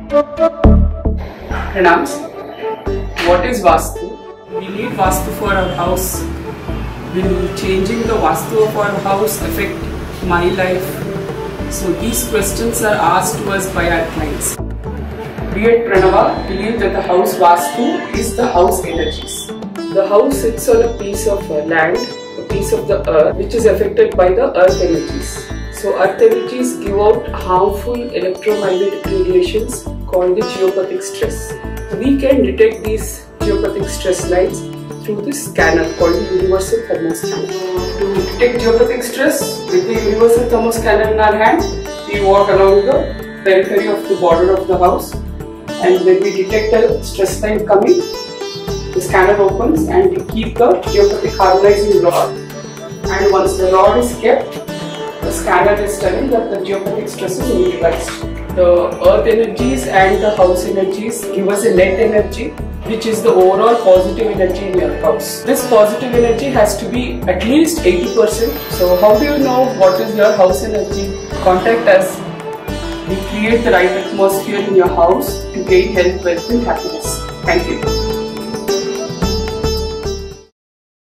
Pranams. What is Vastu? We need Vastu for our house. Will changing the Vastu of our house affect my life? So these questions are asked to us by our clients. We at Pranava believe that the house Vastu is the house energies. The house sits on a piece of land, a piece of the earth, which is affected by the earth energies. So earth energies give out harmful electromagnetic radiations called the geopathic stress. We can detect these geopathic stress lines through this scanner called the universal thermoscanner. To detect geopathic stress with the universal thermoscanner in our hand, we walk along the periphery of the border of the house, and when we detect a stress line coming, the scanner opens and we keep the geopathic harmonizing rod, and once the rod is kept, the scanner is telling that the geopathic stress is neutralized. The earth energies and the house energies give us a net energy, which is the overall positive energy in your house. This positive energy has to be at least 80%. So how do you know what is your house energy? Contact us. We create the right atmosphere in your house to gain health, wealth and happiness. Thank you.